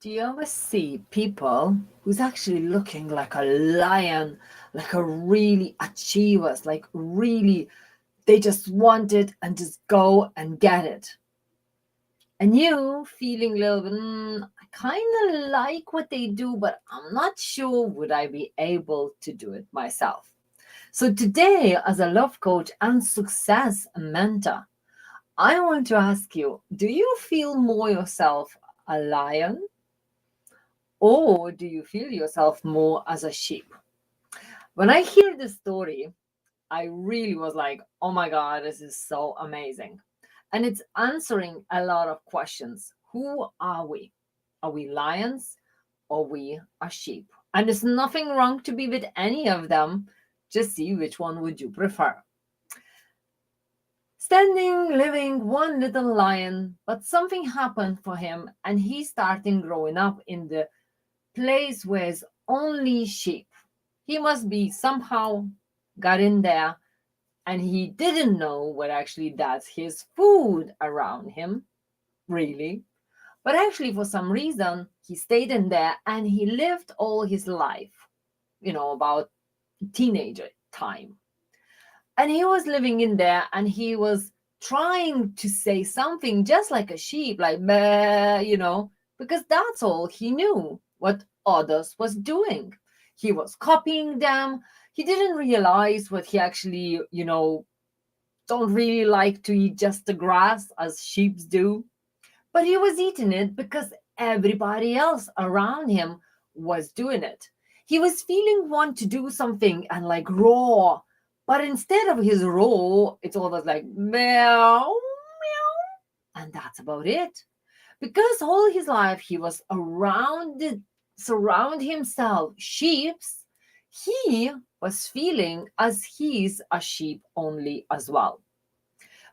Do you ever see people who's actually looking like a lion, like a really achievers, like really they just want it and just go and get it? And you feeling a little bit, I kind of like what they do, but I'm not sure would I be able to do it myself. So today, as a love coach and success mentor, I want to ask you, do you feel more yourself a lion or do you feel yourself more as a sheep? When I hear this story, I really was like, oh my God, this is so amazing. And it's answering a lot of questions. Who are we? Are we lions or we are sheep? And there's nothing wrong to be with any of them. Just see which one would you prefer. Standing, living, one little lion, but something happened for him and he started growing up in the place where it's only sheep. He must be somehow got in there and he didn't know what actually that's his food around him, really. But actually, for some reason, he stayed in there and he lived all his life, about teenager time. And he was living in there and he was trying to say something just like a sheep, like, meh, because that's all he knew what others was doing. He was copying them. He didn't realize what he actually, don't really like to eat just the grass as sheep do. But he was eating it because everybody else around him was doing it. He was feeling want to do something and like roar. But instead of his roar, it's always like meow, meow. And that's about it. Because all his life he was surround himself sheeps, he was feeling as he's a sheep only as well.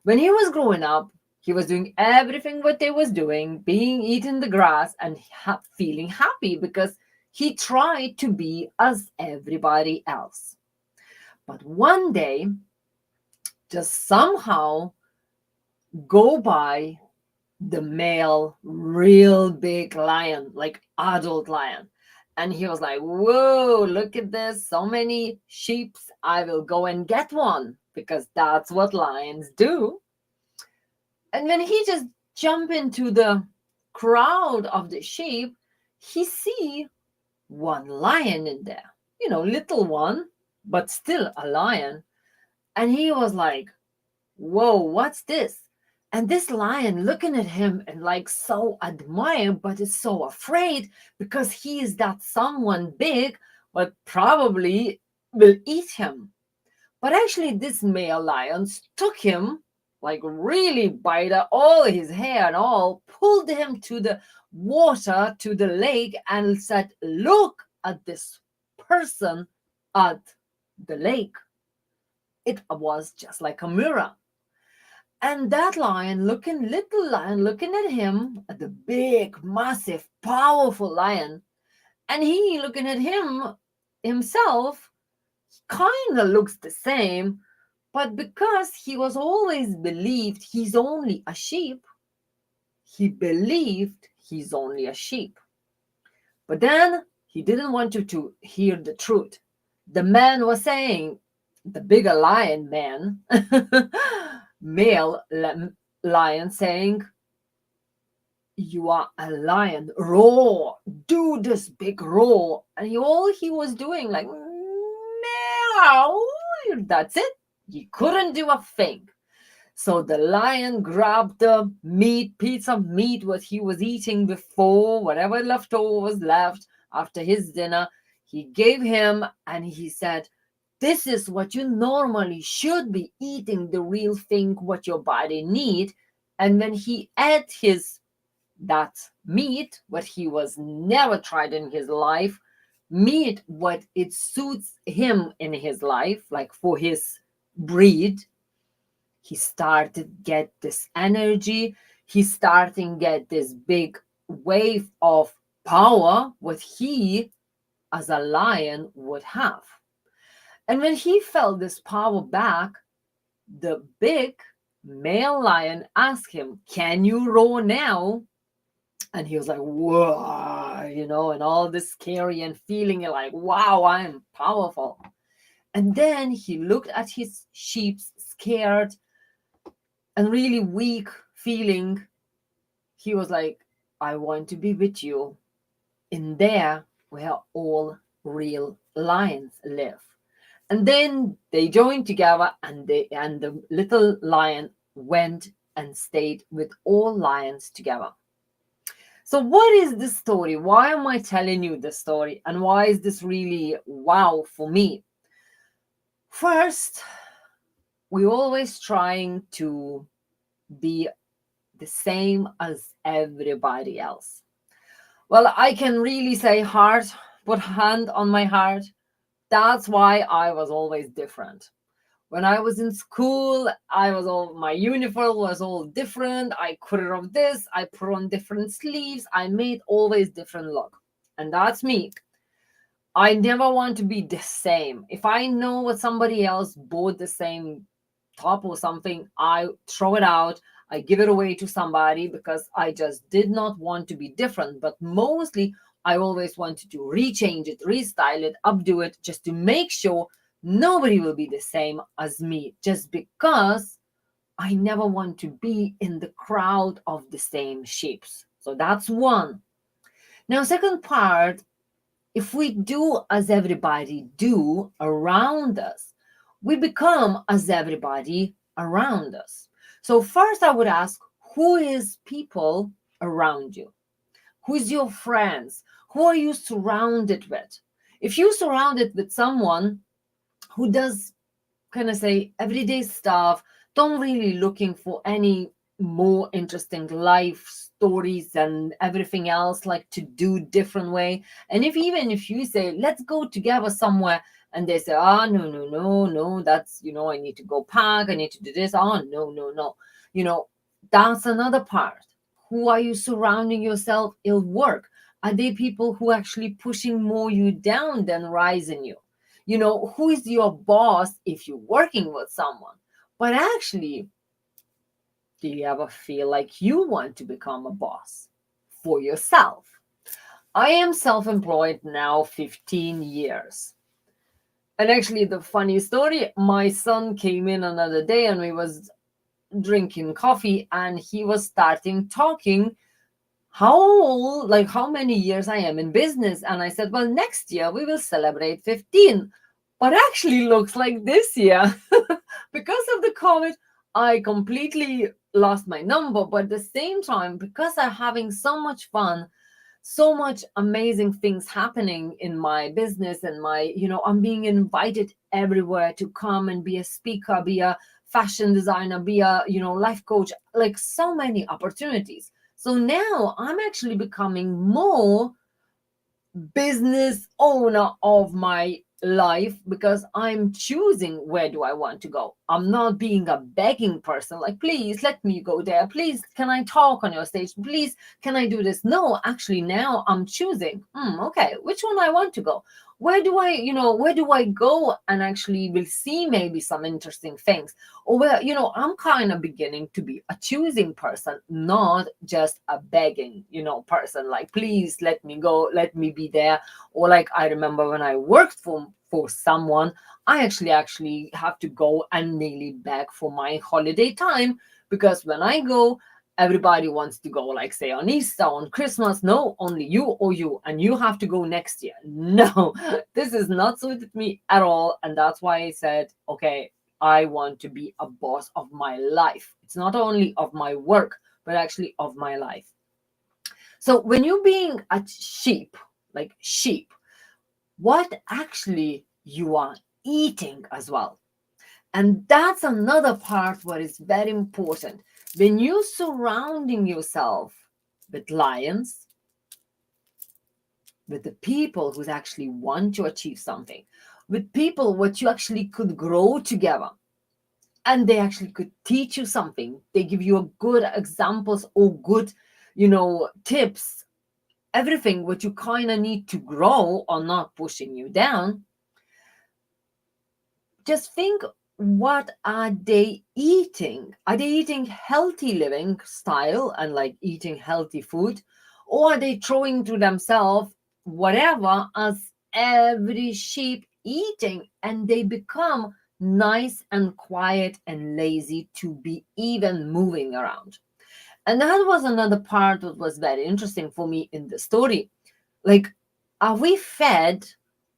When he was growing up, he was doing everything what they was doing, being eating the grass and feeling happy because he tried to be as everybody else. But one day, just somehow go by the male, real big lion, like adult lion. And he was like, whoa, look at this. So many sheeps. I will go and get one because that's what lions do. And when he just jump into the crowd of the sheep, he see one lion in there, little one, but still a lion. And he was like, whoa, what's this? And this lion looking at him and like so admired, but is so afraid because he is that someone big, but probably will eat him. But actually, this male lion took him, like really by all his hair and all, pulled him to the water, to the lake, and said, look at this person at the lake. It was just like a mirror. And that little lion, looking at him, at the big, massive, powerful lion, and he looking at him himself, kind of looks the same, but because he was always believed he's only a sheep, he believed he's only a sheep. But then he didn't want to hear the truth. The man was saying, the bigger lion man, male lion saying, you are a lion, roar, do this big roar. And all he was doing, like, meow, that's it. He couldn't do a thing. So the lion grabbed the piece of meat what he was eating before, whatever leftover was left after his dinner. He gave him and he said, this is what you normally should be eating, the real thing, what your body need. And when he ate that meat, what he was never tried in his life, meat, what it suits him in his life, like for his breed, he started get this energy. He starting get this big wave of power, what he as a lion would have. And when he felt this power back, the big male lion asked him, can you roar now? And he was like, whoa, and all this scary and feeling like, wow, I'm powerful. And then he looked at his sheep, scared and really weak feeling. He was like, I want to be with you in there where all real lions live. And then they joined together, and the little lion went and stayed with all lions together. So what is this story? Why am I telling you this story? And why is this really wow for me? First, we're always trying to be the same as everybody else. Well, I can really say heart, put hand on my heart. That's why I was always different. When I was in school, my uniform was all different. I cut it off this, I put on different sleeves. I made always different look. And that's me. I never want to be the same. If I know what somebody else bought the same top or something, I throw it out. I give it away to somebody because I just did not want to be different. But mostly, I always wanted to rechange it, restyle it, updo it, just to make sure nobody will be the same as me, just because I never want to be in the crowd of the same sheeps. So that's one. Now, second part, if we do as everybody do around us, we become as everybody around us. So first I would ask, who is people around you? Who is your friends? Who are you surrounded with? If you're surrounded with someone who does kind of say everyday stuff, don't really looking for any more interesting life stories and everything else, like to do different way. And if you say let's go together somewhere, and they say, oh, no, no, no, no, that's, I need to go park, I need to do this, oh, no, no, no, you know that's another part. Who are you surrounding yourself? It'll work. Are they people who actually pushing more you down than rising you? Who is your boss if you're working with someone? But actually, do you ever feel like you want to become a boss for yourself? I am self employed now 15 years. And actually, the funny story, my son came in another day and we was drinking coffee, and he was starting talking how many years I am in business. And I said, well, next year we will celebrate 15. But actually looks like this year, because of the COVID, I completely lost my number. But at the same time, because I'm having so much fun, so much amazing things happening in my business, and I'm being invited everywhere to come and be a speaker, be a fashion designer, be a life coach, like so many opportunities. So now I'm actually becoming more business owner of my life, because I'm choosing where do I want to go. I'm not being a begging person, like, please let me go there, please can I talk on your stage, please can I do this. No, actually now I'm choosing, okay, which one I want to go. Where do I go and actually will see maybe some interesting things, or where I'm kind of beginning to be a choosing person, not just a begging person, like, please let me go, let me be there. Or like, I remember when I worked for someone, I actually have to go and nearly beg for my holiday time, because when I go, everybody wants to go, like, say, on Easter, on Christmas. No, only you or you, and you have to go next year. No, this is not suited me at all. And that's why I said, okay, I want to be a boss of my life. It's not only of my work, but actually of my life. So when you're being a sheep, like sheep, what actually you are eating as well. And that's another part what is very important. When you're surrounding yourself with lions, with the people who actually want to achieve something, with people what you actually could grow together, and they actually could teach you something, they give you a good examples or good tips, everything what you kind of need to grow, or not pushing you down. Just think, what are they eating? Are they eating healthy living style and like eating healthy food? or are they throwing to themselves whatever as every sheep eating, and they become nice and quiet and lazy to be even moving around. And that was another part that was very interesting for me in the story. Like, are we fed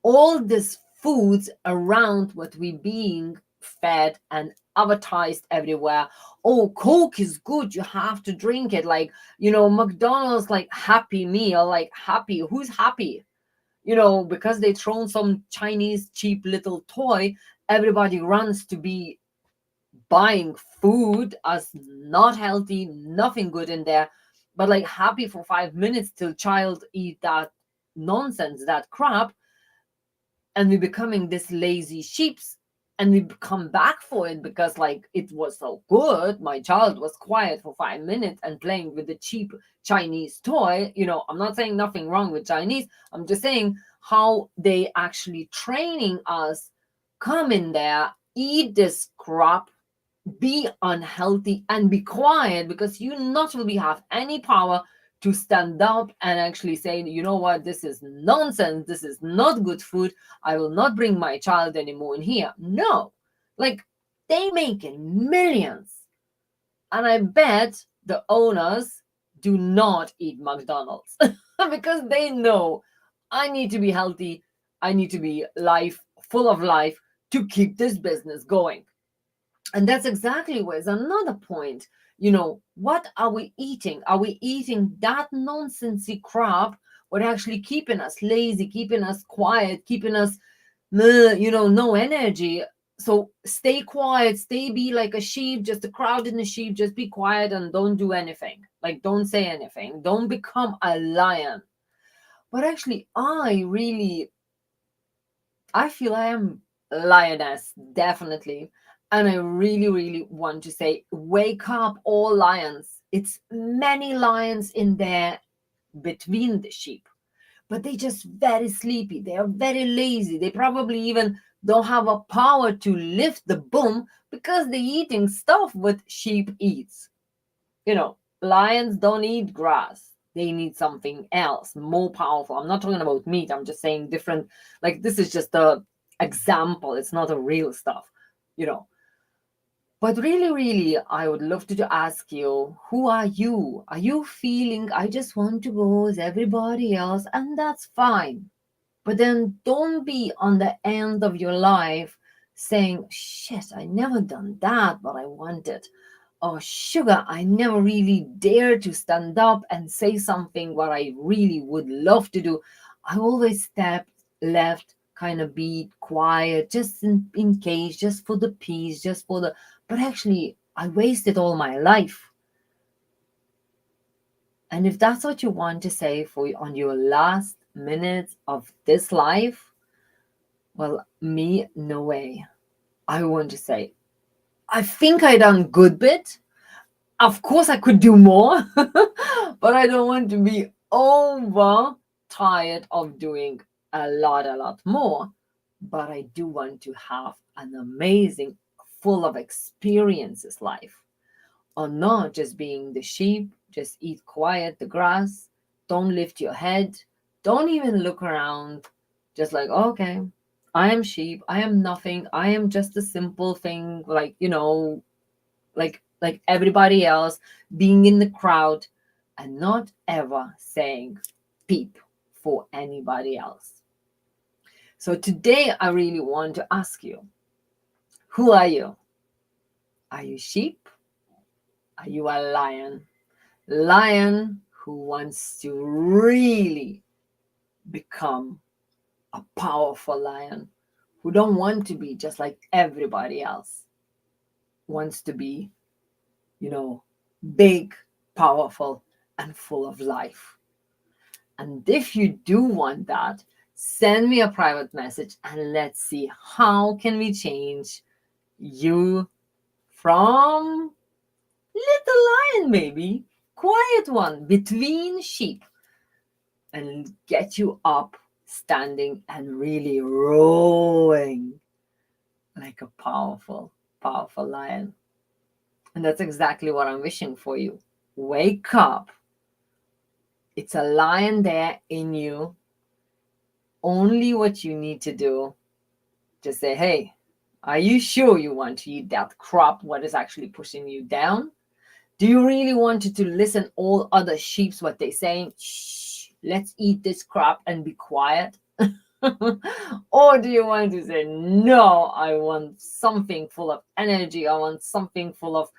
all these foods around what we being fed and advertised everywhere? Oh, Coke is good, you have to drink it. Like, McDonald's, like Happy Meal, like happy. Who's happy? Because they thrown some Chinese cheap little toy, everybody runs to be buying food as not healthy, nothing good in there, but like happy for 5 minutes till child eat that nonsense, that crap, and we becoming this lazy sheeps, and we come back for it because like it was so good. My child was quiet for 5 minutes and playing with the cheap Chinese toy. I'm not saying nothing wrong with Chinese. I'm just saying how they actually training us, come in there, eat this crap, be unhealthy and be quiet, because you not really have any power to stand up and actually say, you know what, this is nonsense, this is not good food, I will not bring my child anymore in here. No, like, they making millions, and I bet the owners do not eat McDonald's because they know, I need to be healthy, I need to be full of life to keep this business going. And that's exactly where's another point. What are we eating? Are we eating that nonsensy crap, what actually keeping us lazy, keeping us quiet, keeping us, no energy? So stay quiet, be like a sheep, just a crowd in the sheep, just be quiet and don't do anything. Like, don't say anything. Don't become a lion. But actually, I feel I am a lioness, definitely. And I really, really want to say, wake up, all lions. It's many lions in there between the sheep, but they just very sleepy. They are very lazy. They probably even don't have a power to lift the boom because they're eating stuff what sheep eats. Lions don't eat grass. They need something else, more powerful. I'm not talking about meat. I'm just saying different. Like, this is just a example. It's not a real stuff, you know. But really, really, I would love to ask you, who are you? Are you feeling, I just want to go as everybody else? And that's fine. But then don't be on the end of your life saying, shit, I never done that, but I wanted. Oh, sugar, I never really dared to stand up and say something what I really would love to do. I always stepped left, kind of be quiet, just in case, just for the peace, but actually, I wasted all my life. And if that's what you want to say for on your last minutes of this life, well, me, no way. I want to say, I think I done good bit. Of course, I could do more, but I don't want to be over tired of doing a lot more. But I do want to have an amazing, full of experiences life, or not just being the sheep, just eat quiet the grass, don't lift your head, don't even look around, just like, okay, I am sheep, I am nothing, I am just a simple thing, like, like everybody else, being in the crowd and not ever saying peep for anybody else. So today I really want to ask you, who are you? Are you sheep? Are you a lion? Lion who wants to really become a powerful lion, who don't want to be just like everybody else, wants to be, big, powerful, and full of life. And if you do want that, send me a private message and let's see how can we change you from little lion, maybe quiet one between sheep, and get you up, standing, and really roaring like a powerful, powerful lion. And that's exactly what I'm wishing for you. Wake up, It's a lion there in you. Only what you need to do, just say, hey, are you sure you want to eat that crop? What is actually pushing you down? Do you really want to listen all other sheeps what they saying? Shh, let's eat this crop and be quiet. Or do you want to say, no, I want something full of energy. I want something full of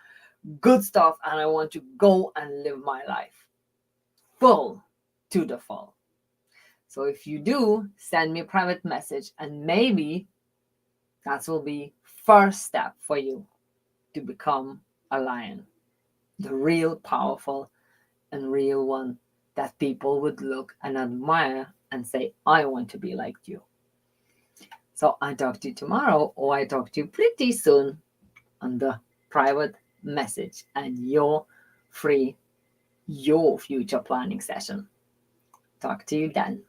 good stuff, and I want to go and live my life full to the full. So if you do, send me a private message, and maybe that will be first step for you to become a lion, the real powerful and real one that people would look and admire and say, I want to be like you. So I talk to you tomorrow, or I talk to you pretty soon on the private message and your free, your future planning session. Talk to you then.